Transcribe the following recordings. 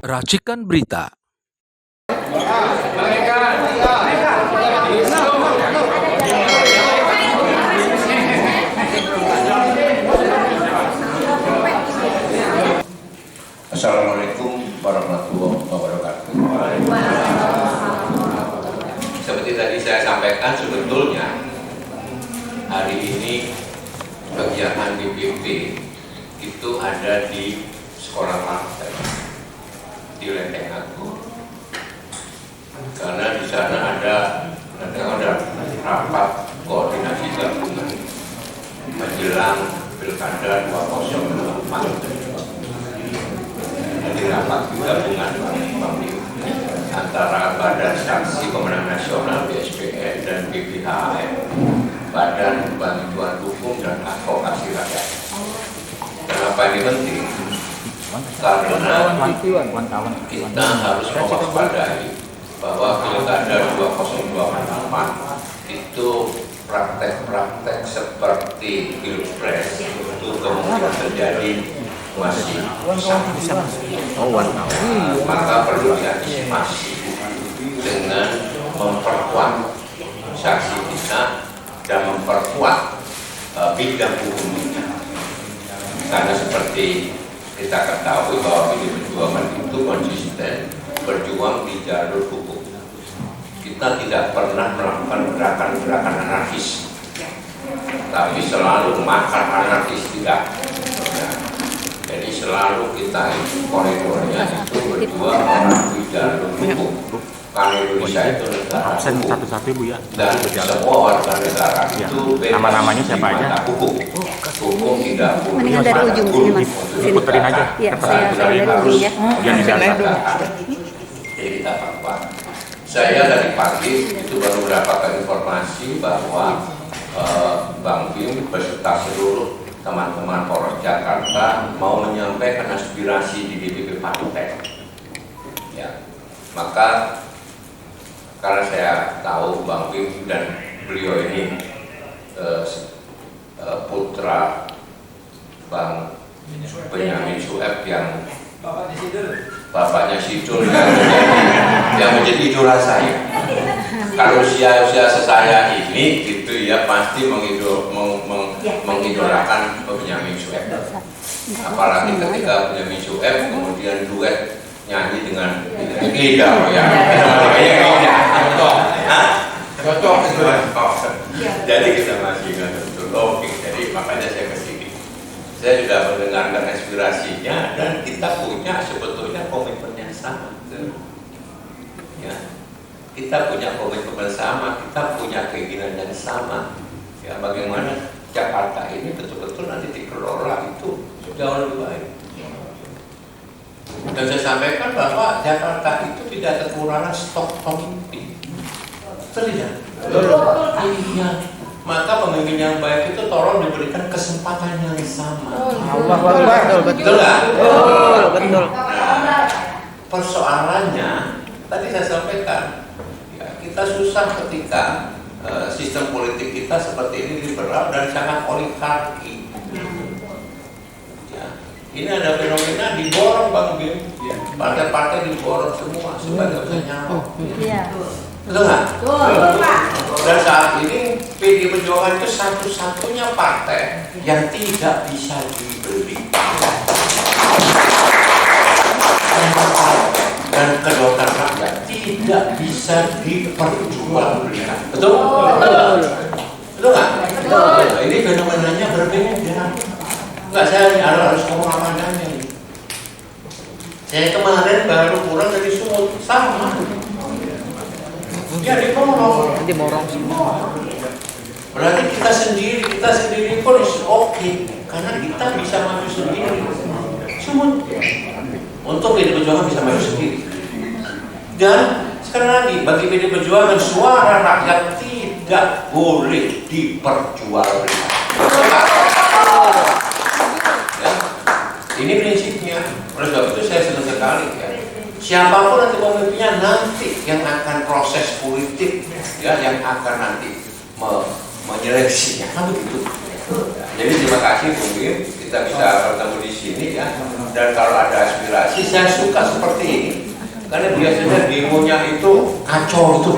Racikan Berita. Assalamualaikum warahmatullahi wabarakatuh. Seperti tadi saya sampaikan, sebetulnya hari ini kegiatan DPP itu ada di sekolah partai di Lenteng Agung, karena di sana ada rapat koordinasi gabungan menjelang Pilkada 2024. Di rapat gabungan antara Badan Saksi Pemenang Nasional BSPN dan BPHAM, Badan Bantuan Hukum dan Advokasi Rakyat. Kenapa ini penting? Karena kita harus mewaspadai bahwa Pilkada 2024 itu praktek-praktek seperti Pilpres itu kemungkinan terjadi masih maka perlu diantisipasi dengan memperkuat saksi kita dan memperkuat bidang hukumnya, karena seperti kita ketahui bahwa PDI Perjuangan itu konsisten berjuang di jalur hukum. Kita tidak pernah melakukan gerakan-gerakan anarkis, tapi selalu makan anarkis tidak. Jadi selalu kita koridornya itu berjuang melalui jalur hukum. Karena Indonesia itu negara absen hukum, satu-satu Bu ya. dan semua warga negara itu bebas Nama-namanya siapa aja? hukum. Hukum tidak boleh Mendingan dari ujung sini Mas. Sini. Puterin aja. Ya, saya dari ujung ya. Yang Jadi kita perkuat. Saya dari pagi itu baru mendapatkan informasi bahwa Bang Bim beserta seluruh teman-teman Polres Jakarta mau menyampaikan aspirasi di DPP Partai. Ya, maka karena saya tahu Bang Bim dan beliau ini putra Bang Benyamin Sueb yang bapaknya Sidul yang menjadi idola saya. Kalau usia saya ini gitu ya pasti mengidolakan Benyamin Sueb. Apalagi ketika Benyamin Sueb kemudian duet nyanyi dengan Ida ya. Cocok. Jadi kita masih ingat betul. Oke, jadi makanya saya kesini. Saya sudah mendengarkan aspirasinya dan kita punya sebetulnya komitmen yang sama. Ya. Kita punya komitmen bersama, kita punya keinginan yang sama. Ya, bagaimana Jakarta ini betul-betul nanti dikelola itu jauh lebih baik. Dan saya sampaikan bahwa Jakarta itu tidak kekurangan stok pemimpin. Tidak. Iya. Maka pemimpin yang baik itu tolong diberikan kesempatan yang sama. Betul nggak? Betul. Persoalannya tadi saya sampaikan, ya, kita susah ketika sistem politik kita seperti ini liberal dan sangat oligarki. Ya, ini ada fenomena diborong Bang Bim, partai-partai diborong semua supaya nggak bisa nyalon. Iya. Betul nggak? Dan saat ini PDI Perjuangan itu satu-satunya partai yang tidak bisa dibeli. Dan kedaulatan rakyat tidak bisa diperjualbelikan. Betul? Betul nggak? Nah, ini fenomenanya berbeda. Enggak, saya harus ngomong apa adanya ini. Saya kemarin baru pulang dari Sumut, sama. Ya dimorong semua. Berarti kita sendiri pun oke, karena kita bisa maju sendiri. Sumut. Untuk PDI Perjuangan bisa maju sendiri. Dan sekali lagi bagi PDI Perjuangan suara rakyat tidak boleh diperjualbelikan. Ya, ini prinsipnya. Oleh sebab itu saya senang sekali ya. Siapapun nanti pemimpinnya nanti yang akan proses politik ya, yang akan nanti menyeleksinya kan begitu. Jadi terima kasih mungkin kita bisa bertemu di sini ya. Dan kalau ada aspirasi, saya suka seperti ini. Karena biasanya demonya itu kacau itu.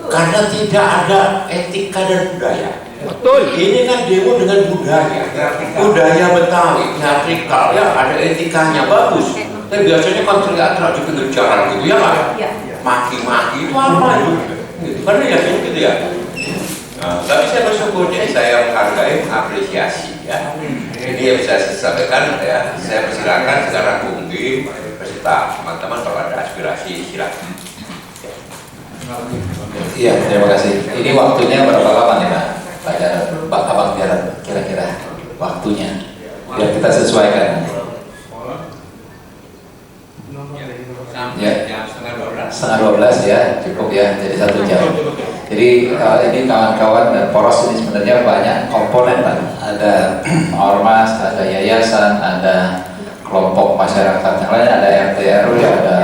Karena tidak ada etika dan budaya. Betul. Ini kan demo dengan budaya. Budaya Betawi, teatrikal ya, ada etikanya bagus. Tapi biasanya kan teriak-teriak di pinggir jalan gitu ya kan? Maki-maki itu apa itu? Gitu. Karena biasanya gitu ya. Nah, tapi saya bersyukurnya saya menghargai apresiasi ya. Ini yang bisa saya sampaikan ya. Saya persilakan sekarang mungkin beserta teman-teman kalau ada aspirasi silakan. Iya, terima kasih. Ini waktunya berapa lama nih Pak Jarod? Pak Abang Jarod kira-kira waktunya biar kita sesuaikan. Ya, setengah 12 ya, cukup ya, jadi 1 jam. Jadi ini kawan-kawan dan poros ini sebenarnya banyak komponen Pak. Ada ormas, ada yayasan, ada kelompok masyarakat yang lain, ada RT RW, ada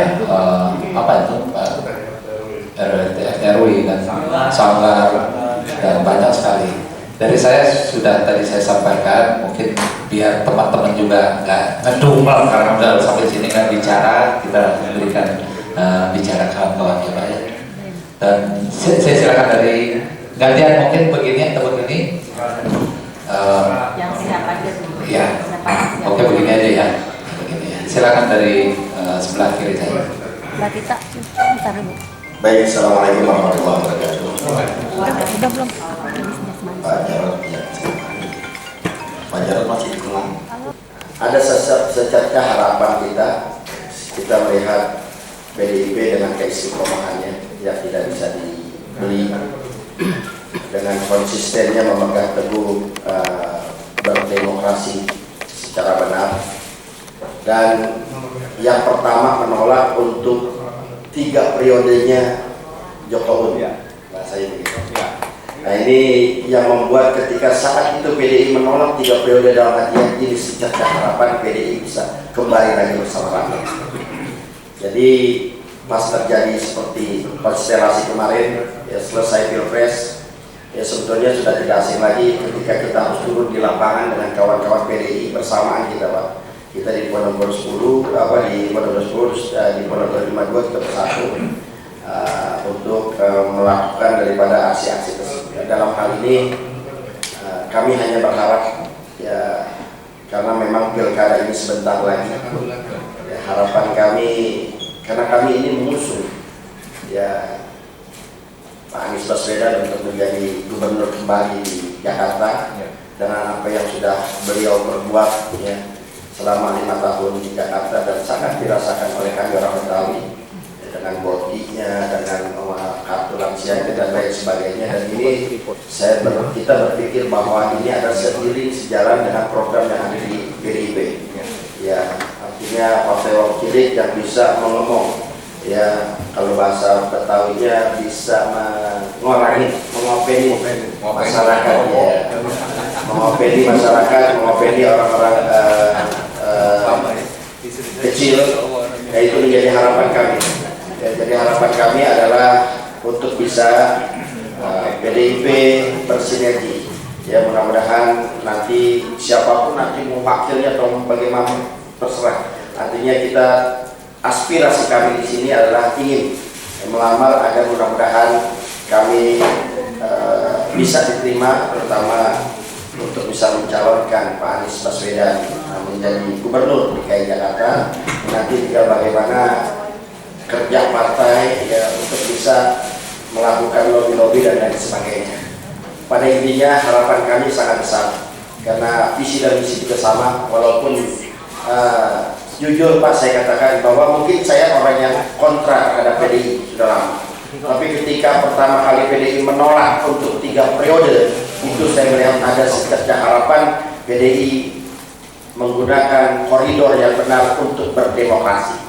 apa itu RT RW dan sanggar dan banyak sekali. Dari saya sudah tadi saya sampaikan, mungkin biar teman-teman juga nggak ngedumel karena udah sampai sini nggak bicara, kita berikan bicara kawan-kawan ya Pak ya. Dan saya silakan dari gantian mungkin begini atau begini. Yang siapa aja dulu. Ya, oke begini aja ya. Begini ya. Silakan dari sebelah kiri saya. Mbak Tita, bentar dulu. Baik, assalamualaikum warahmatullahi wabarakatuh. Udah belum? Pak Jarod, ya. Pak Jarod masih kurang. Ada secerca harapan kita melihat PDIP dengan keistiqomahannya yang tidak bisa dibeli, dengan konsistennya memegang teguh berdemokrasi secara benar, dan yang pertama menolak untuk 3 periodenya Jokowi. Nah, saya begitu. Nah, ini yang membuat ketika saat itu PDI menolak 3 periode dalam artian ini secerca harapan PDI bisa kembali lagi bersama rakyat. Jadi pas terjadi seperti konstelasi kemarin, ya selesai Pilpres, ya sebetulnya sudah tidak asing lagi ketika kita harus turun di lapangan dengan kawan-kawan PDI bersamaan kita Pak. Kita di Ponorogo 10, di Ponorogo 10, di Ponorogo 52 kita bersatu untuk melakukan daripada aksi-aksi tersebut. Dalam hal ini kami hanya berharap ya, karena memang pilkada ini sebentar lagi. Ya, harapan kami, karena kami ini mengusung ya Pak Anies Baswedan untuk menjadi gubernur kembali di Jakarta dengan apa yang sudah beliau perbuat ya selama 5 tahun di Jakarta dan sangat dirasakan oleh kami orang Betawi dengan bodinya, dengan kartu lansia dan lain sebagainya. Dan ini kita berpikir bahwa ini ada seiring sejalan dengan program yang ada di PDIP. Ya, artinya partai wong cilik yang bisa mengemong, ya kalau bahasa Betawinya bisa mengopeni masyarakat, ya, mengopeni masyarakat, mengopeni orang-orang kecil. Ya, itu menjadi harapan kami. Ya, jadi harapan kami adalah untuk bisa PDIP bersinergi. Ya, mudah-mudahan nanti siapapun nanti mau wakilnya atau bagaimana terserah. Artinya kita aspirasi kami di sini adalah ingin melamar agar mudah-mudahan kami bisa diterima, terutama untuk bisa mencalonkan Pak Anies Baswedan menjadi gubernur DKI Jakarta. Nanti tinggal bagaimana kerja partai ya untuk bisa melakukan lobby-lobby dan lain sebagainya. Pada intinya harapan kami sangat besar karena visi dan misi kita sama, walaupun jujur Pak saya katakan bahwa mungkin saya orang yang kontra terhadap PDI sudah lama. Tapi ketika pertama kali PDI menolak untuk 3 periode, itu saya melihat ada secerca harapan PDI menggunakan koridor yang benar untuk berdemokrasi.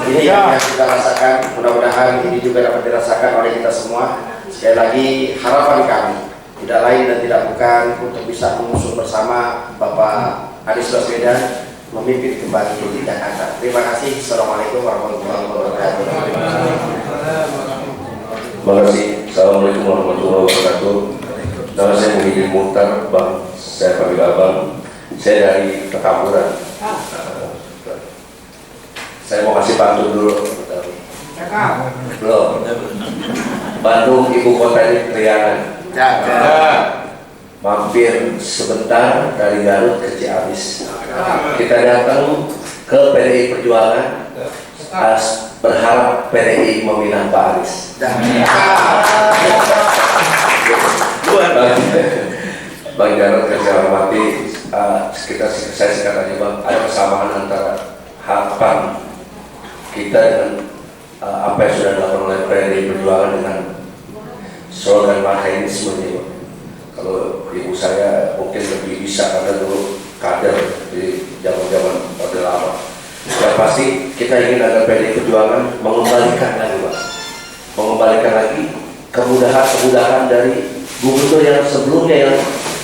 Ini yang kita rasakan, mudah-mudahan ini juga dapat dirasakan oleh kita semua. Sekali lagi harapan kami tidak lain dan tidak bukan untuk bisa mengusung bersama Bapak Anies Baswedan memimpin kembali di Jakarta. Terima kasih. Assalamualaikum warahmatullahi wabarakatuh. Terima kasih. Assalamualaikum warahmatullahi wabarakatuh. Nama saya Muhyiddin Muhtar, Bang Saya panggil abang. Saya dari Petamburan. Saya mau kasih pantun dulu. Belum. Bandung ibu kota ini keriangan. Mampir sebentar dari Garut ke Ciamis. Kita datang ke PDI Perjuangan, berharap PDI memilih Pak Anies. Bang Jarod yang saya hormati, saya singkat aja Bang, ada kesamaan antara harapan kita dengan apa yang sudah dilakukan oleh PDI Perjuangan dengan slogan Marhainisme ini Bang. Kalau ibu saya mungkin lebih bisa karena dulu kader di zaman-zaman Orde Lama. Yang pasti kita ingin agar PDI Perjuangan mengembalikan lagi Bang, mengembalikan lagi kemudahan-kemudahan dari gubernur yang sebelumnya yang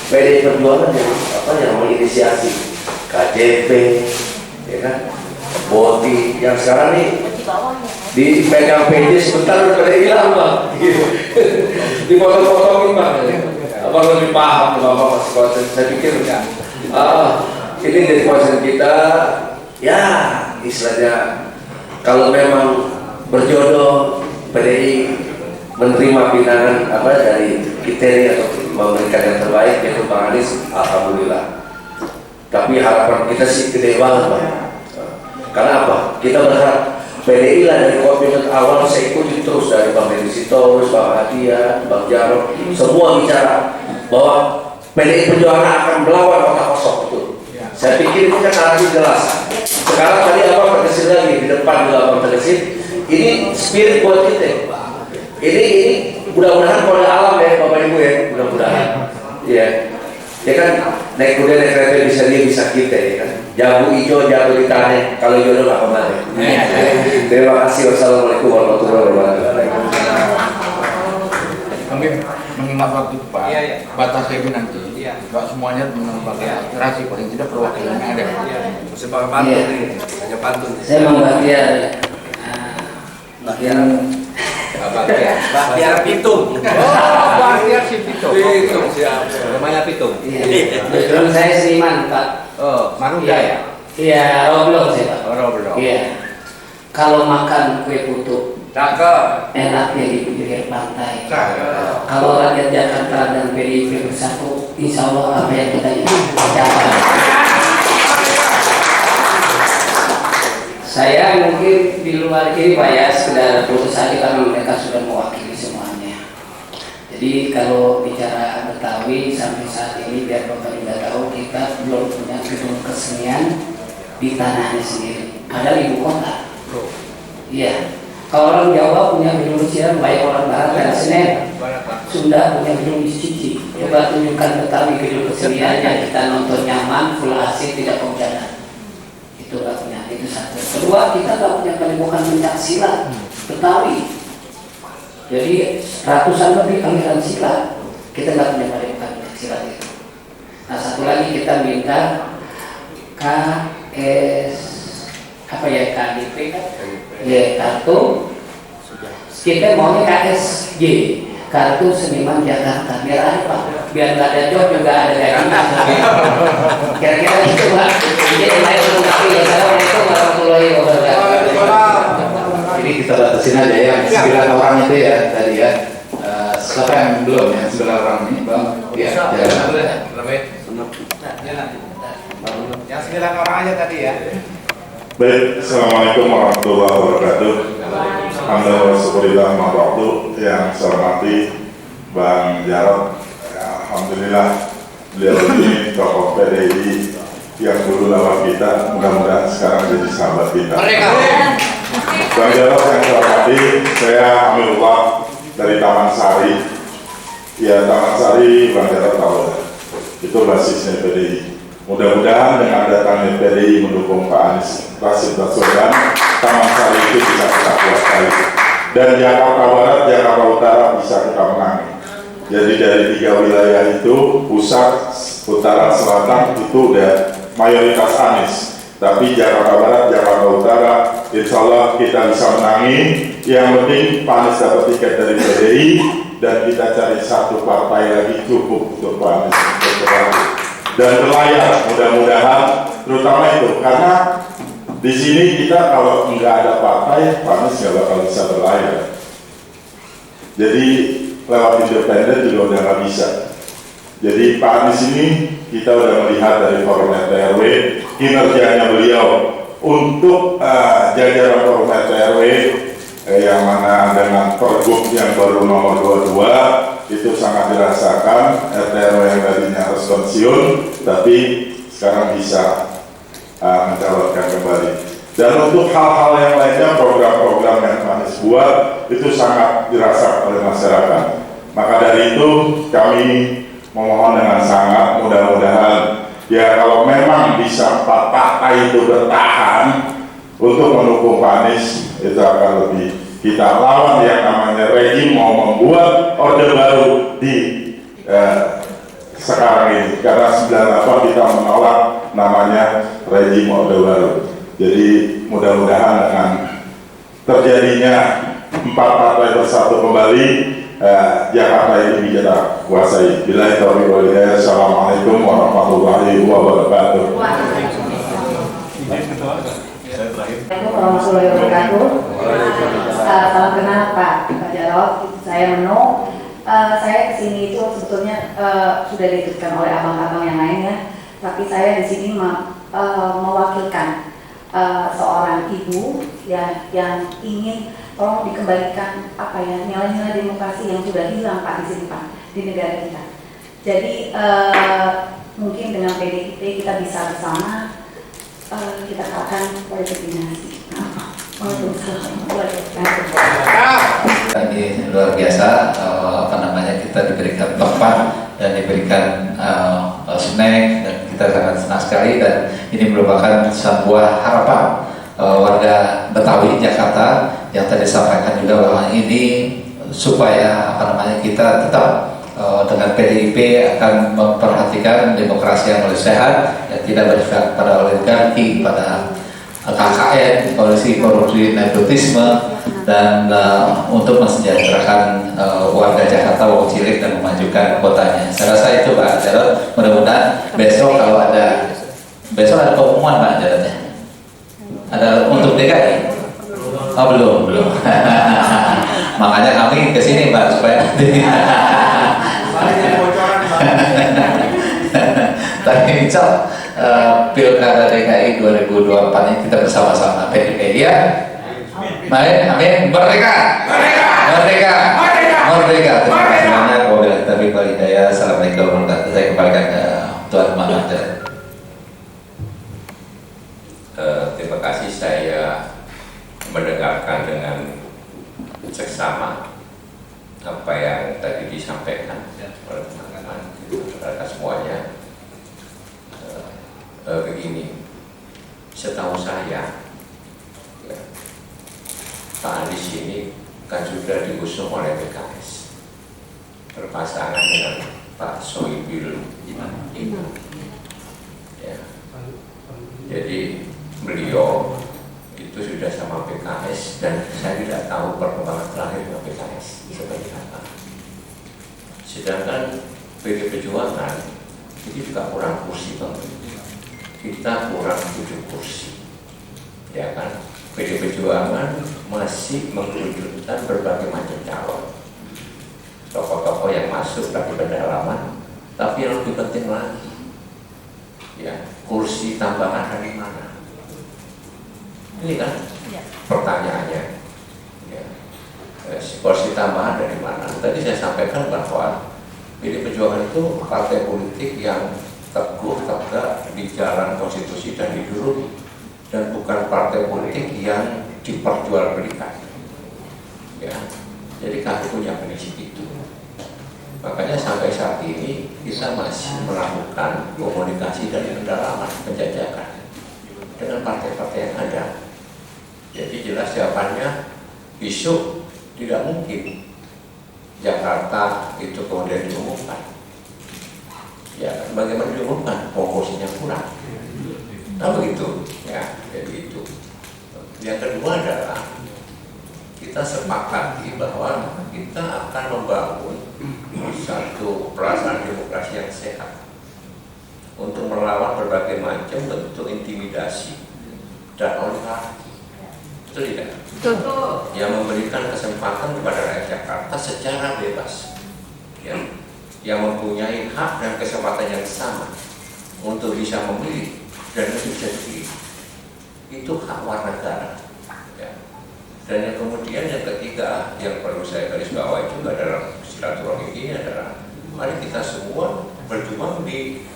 PDI Perjuangan yang menginisiasi KJP, ya kan, Boti, yang sekarang nih dipegang PJ sebentar udah pada hilang Bang, dipotong-potongin Bang. Abang lebih paham tuh Bapak masih konsen. Saya pikir ini dari konsen kita, ya istilahnya kalau memang berjodoh PDI menerima pinangan dari kriteria atau memberikan yang terbaik yaitu Pak Anies, alhamdulillah. Tapi harapan kita sih gede banget Bang. Karena apa? Kita berharap PDI lah dari komitmen awal saya ikuti terus dari Bang Deddy Sitorus, Bang Adian, Bang Jarod, semua bicara bahwa PDI Perjuangan akan melawan kota kosong itu. Saya pikir ini kan arahnya jelas. Sekarang tadi Abang tergesit lagi di depan juga Abang tergesit. Ini spirit buat kita. Ini mudah-mudahan kalau ada alam ya Bapak Ibu ya, mudah-mudahan. Iya. Ya kan naik kuda naik kereta bisa dia bisa kita ya kan. Jago hijau jago di tanah, kalau jodoh nggak kemana. Terima kasih. Wassalamualaikum warahmatullahi wabarakatuh. Kami mengingat waktu itu Pak, batas ini nanti, nggak semuanya menambah aspirasi, paling tidak perwakilannya ada. Sebab pantun nih, hanya pantun. Saya mau bagian Bahtiar Pitung. Bahtiar si Pitung. Pitung siap. Namanya Pitung. Betul, saya seniman Pak. Oh, Maruda ya? Iya, Roblong sih Pak. Roblong. Iya. Kalau makan kue putu, Cakep. enaknya di pinggir pantai. Cakep. Kalau rakyat Jakarta dan PDIP bersatu, insya Allah apa yang kita capai. Saya mungkin di luar ini Pak ya, sekedar putus saja karena mereka sudah mewakili semuanya. Jadi kalau bicara Betawi sampai saat ini biar Bapak juga tahu kita belum punya gedung kesenian di tanahnya sendiri. Ada ibu kota. Iya. Kalau orang Jawa punya gedung kesenian, baik orang Barat dan Senen. Sunda punya gedung di Cici. Coba tunjukkan Betawi gedung keseniannya, kita nonton nyaman, full AC, tidak kehujanan. Itu nggak punya, itu satu. Kedua, kita nggak punya padepokan pencak silat Betawi. Jadi ratusan lebih aliran silat, kita nggak punya padepokan pencak silat itu. Nah satu lagi kita minta KDP kan? Ya kartu. Kita maunya KSG, kartu seniman Jakarta. Biar ada Pak, biar nggak ada job juga ada gajinya. Kira-kira itu Pak. Assalamualaikum warahmatullahi wabarakatuh. Ini kita batasin aja ya, 9 orang itu ya tadi ya. Siapa yang belum ya, 9 orang ini Bang? Iya, Yang 9 orang aja tadi ya. Baik, Assalamualaikum warahmatullahi wabarakatuh. Alhamdulillah syukurillah waktu yang saya hormati Bang Jarod. Alhamdulillah beliau ini tokoh PDI yang dulu lawan kita, mudah-mudahan sekarang jadi sahabat kita. Bang Jarod yang saya hormati, saya Amirullah dari Taman Sari. Ya Taman Sari, Bang Jarod tahu itu basisnya PDI. Mudah-mudahan dengan datangnya PDI mendukung Pak Anies Rashid Baswedan, Taman Sari itu bisa kita kuasai. Dan Jakarta Barat, Jakarta Utara bisa kita menangi. Jadi dari 3 wilayah itu, pusat, utara, selatan itu udah mayoritas Anies. Tapi Jakarta Barat, Jakarta Utara, insya Allah kita bisa menangi. Yang penting Pak Anies dapat tiket dari PDI dan kita cari satu partai lagi cukup untuk Pak Anies bergerak. dan berlayar. Mudah-mudahan terutama itu, karena di sini kita kalau nggak ada partai, Pak Anies nggak bakal bisa berlayar. Jadi lewat independen juga udah nggak bisa. Jadi Pak Anies ini kita udah melihat dari forum RT/RW kinerjanya beliau untuk jajaran forum RT/RW yang mana dengan pergub yang baru nomor 22 itu sangat dirasakan. RT/RW yang tadinya harus pensiun tapi sekarang bisa mencalonkan kembali. Dan untuk hal-hal yang lainnya, program-program yang Pak Anies buat itu sangat dirasakan oleh masyarakat. Maka dari itu kami memohon dengan sangat, mudah-mudahan ya kalau memang bisa 4 partai itu bertahan untuk mendukung Pak Anies, itu akan lebih kita lawan yang namanya rejim mau membuat orde baru di sekarang ini, karena 98 kita menolak namanya rejim orde baru. Jadi mudah-mudahan dengan terjadinya 4 partai bersatu kembali, Jakarta ini bisa kuasai. Billahi taufiq wal hidayah. Assalamualaikum warahmatullahi wabarakatuh. Assalamualaikum warahmatullahi wabarakatuh. Salam kenal Pak Jarod, saya Meno. Saya kesini itu sebetulnya sudah ditutupkan oleh abang-abang yang lainnya, tapi saya di sini mewakilkan seorang ibu yang ingin tolong dikembalikan nilai-nilai demokrasi yang sudah hilang Pak di sini Pak di negara kita. Jadi mungkin dengan PDIP kita bisa bersama kita akan politik dinasti. Ini luar biasa, kita diberikan tempat dan diberikan snack, dan kita sangat senang sekali, dan ini merupakan sebuah harapan warga Betawi Jakarta yang tadi disampaikan juga bahwa ini supaya kita tetap dengan PDIP akan memperhatikan demokrasi yang lebih sehat, yang tidak berpihak pada oligarki, pada KKN, koalisi korupsi, nepotisme, dan untuk mensejahterakan warga Jakarta, Wong Cilik, dan memajukan kotanya. Saya rasa itu Pak Jarod. Mudah-mudahan besok kalau ada pengumuman Pak Jarod, ada untuk DKI. Oh belum. Makanya kami kesini Pak supaya nanti. Tapi insya Pilkada DKI 2024 ini kita bersama-sama PDIP ya. Amin. Merdeka. Terima kasih banyak. Wabillahi taufiq wal hidayah. Assalamualaikum warahmatullahi wabarakatuh. Saya kembalikan ke Tuan Muhammad. Terima kasih, saya mendengarkan dengan seksama apa yang tadi disampaikan oleh teman-teman semuanya. Begini, setahu saya Pak Anies ini kan sudah diusung oleh PKS berpasangan dengan Pak Sohibul Iman. Ya. Jadi beliau itu sudah sama PKS, dan saya tidak tahu perkembangan terakhir dengan PKS seperti apa. Sedangkan PD Perjuangan itu juga kurang kursi Bang. Kita kurang 7 kursi, ya kan? PD Perjuangan masih mengerucutkan berbagai macam calon, tokoh-tokoh yang masuk dari pendalaman, tapi yang lebih penting lagi, ya, kursi tambahan dari mana? Ini kan pertanyaannya, ya, kursi tambahan dari mana? Tadi saya sampaikan bahwa PD Perjuangan itu partai politik yang teguh tegak di jalan konstitusi dan ideologi, dan bukan partai politik yang diperjualbelikan. Ya, jadi kami punya prinsip itu. Makanya sampai saat ini kita masih melakukan komunikasi dan pendalaman penjajakan dengan partai-partai yang ada. Jadi jelas jawabannya, besok tidak mungkin Jakarta itu kemudian diumumkan. Ya, bagaimana diumumkan? Proporsinya kurang. Nah begitu, ya, jadi itu. Yang kedua adalah kita sepakati bahwa kita akan membangun satu perasaan demokrasi yang sehat. melawan berbagai macam bentuk intimidasi dan oligarki. Betul tidak? Betul. Yang memberikan kesempatan kepada rakyat Jakarta secara bebas, ya, yang mempunyai hak dan kesempatan yang sama untuk bisa memilih dan itu bisa dipilih. Itu hak warga negara. Ya. Dan yang kemudian yang ketiga yang perlu saya garis bawahi juga dalam silaturahmi ini adalah mari kita semua berjuang di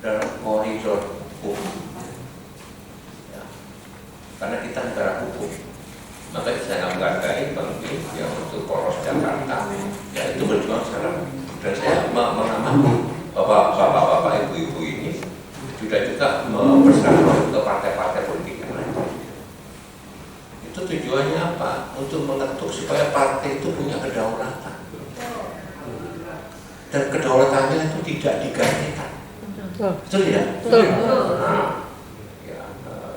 dalam koridor hukum. Karena kita negara hukum, maka saya menghargai Bang Bin yang untuk poros Jakarta, ya itu berjuang secara dan saya mengamati bapak-bapak, ibu-ibu ini juga berserah ke partai-partai politik yang lain. Itu tujuannya apa? Untuk mengetuk supaya partai itu punya kedaulatan dan kedaulatannya itu tidak digantikan. Betul tidak? Nah,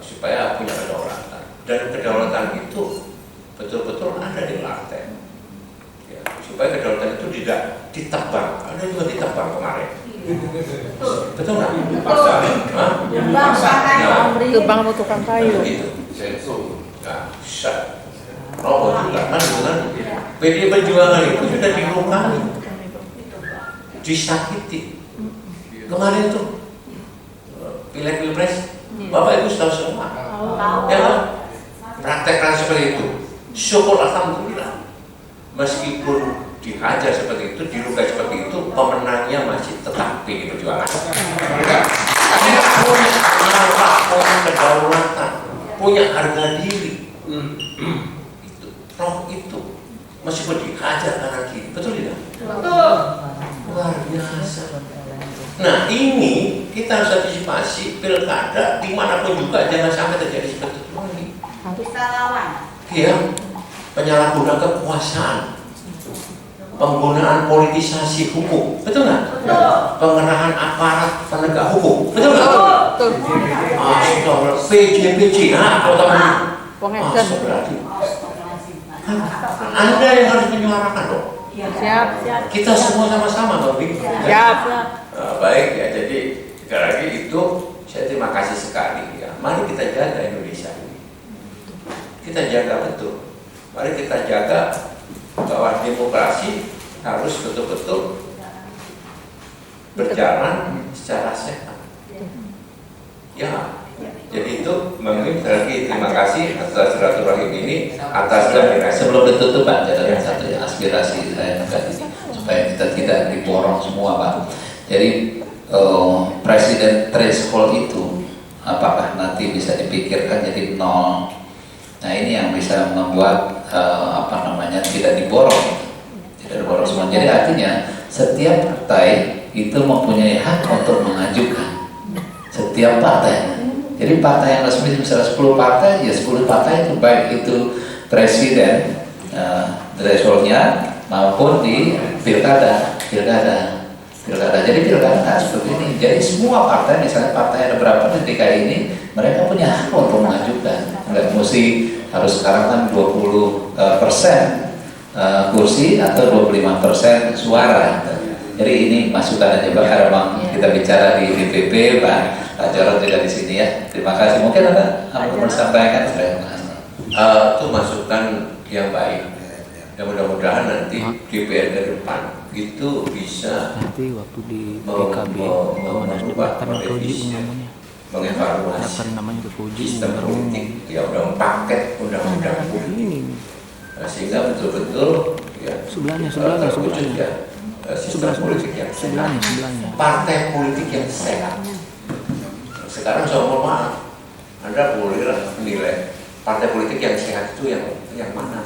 supaya punya kedaulatan dan kedaulatan itu betul-betul ada di lantai, ya, supaya kedaulatan itu tidak ditebang. Ada juga ditebang kemarin, betul nggak? Tebang mau tukang kayu. Gitu. Nah, bisa. Roboh juga kan dengan PDI Perjuangan itu sudah dilukai, disakiti. Kemarin tuh pilek-pilpres. Bapak Ibu tahu semua, ya kan? Praktekkan seperti itu. Syukur alhamdulillah. Meskipun dihajar seperti itu, dilukai seperti itu, pemenangnya masih tetap PDI Perjuangan. Dia punya marwah, punya kedaulatan, punya harga diri. Itu, roh itu, meskipun dihajar kanan kiri, betul tidak? Betul. Luar biasa. Nah ini kita harus antisipasi pilkada dimanapun juga jangan sampai terjadi seperti itu lagi. Kita lawan. Ya, penyalahgunaan kekuasaan, penggunaan politisasi hukum, betul nggak? Betul. Pengerahan aparat penegak hukum, betul nggak? Betul. Astagfirullah, PJ, nah kalau tahu berarti Anda yang harus menyuarakan dong. Siap. Kita semua sama-sama, Bang Bing. Siap. Baik ya, jadi sekali lagi itu saya terima kasih sekali ya. Mari kita jaga Indonesia ini. Kita jaga betul. Mari kita jaga bahwa demokrasi harus betul-betul berjalan secara sehat. Ya, jadi itu mungkin lagi terima kasih atas silaturahim ini atas sebelum ditutup Pak, ada satu aspirasi saya ini supaya kita tidak diborong semua Pak. Jadi presiden threshold itu apakah nanti bisa dipikirkan jadi 0? Nah ini yang bisa membuat tidak diborong semua. Jadi artinya setiap partai itu mempunyai hak untuk mengajukan setiap partai. Jadi partai yang resmi misalnya 10 partai, ya 10 partai itu baik itu presiden thresholdnya maupun di pilkada. Jadi pilkada seperti ini. Jadi semua partai, misalnya partai ada berapa di DKI ini, mereka punya hak untuk mengajukan. Nggak mesti harus sekarang kan 20% kursi atau 25% suara. Jadi ini masukan aja Pak, karena Bang kita bicara di DPP, Pak Jarod juga di sini ya. Terima kasih. Mungkin ada mau disampaikan? Itu masukan yang baik. Ya mudah-mudahan nanti DPR ke depan itu bisa nanti waktu di PKB mengevaluasi sistem politik, ya udah paket undang-undang politik, sehingga betul-betul ya sebelahnya sistem politik yang sehat, partai politik yang sehat. Sekarang saya mohon maaf, Anda bolehlah menilai partai politik yang sehat itu yang mana?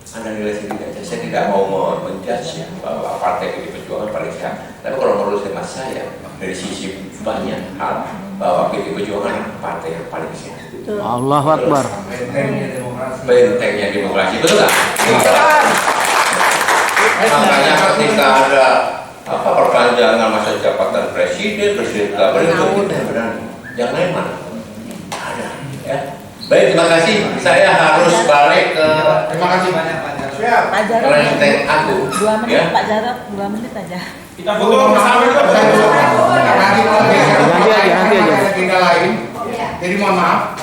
Anda nilai sendiri aja. Saya tidak mau menjudge ya, bahwa partai PDI Perjuangan paling sehat. Tapi kalau menurut saya dari sisi banyak hal bahwa PDI Perjuangan partai yang paling sehat. Allahu Akbar. Bentengnya demokrasi, betul nggak? Makanya ketika ada perpanjangan masa jabatan presiden kabar itu kita berani. Yang lain mana? Ada. Ya. Baik, terima kasih. Saya harus balik ke. Terima kasih banyak Pak. Pak Jarod. Kelenteng Agung. 2 menit Ya. Pak Jarod, 2 menit aja. Kita foto bersama itu. Nanti aja. Agenda lain. Jadi mohon maaf.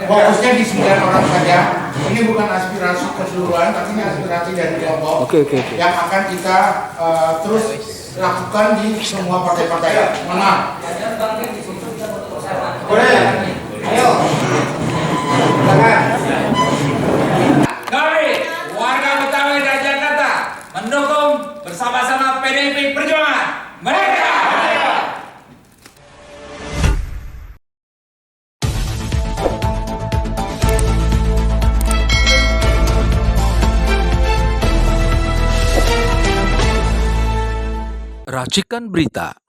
Fokusnya di 9 orang saja. Ini bukan aspirasi keseluruhan, tapi ini aspirasi dari kelompok Oke. yang akan kita terus lakukan di semua partai-partai. Mohon maaf. Boleh. Ayo. Silakan. Kami, warga Betawi dan Jakarta, mendukung bersama-sama PDIP Perjuangan. Merdeka! Racikan Berita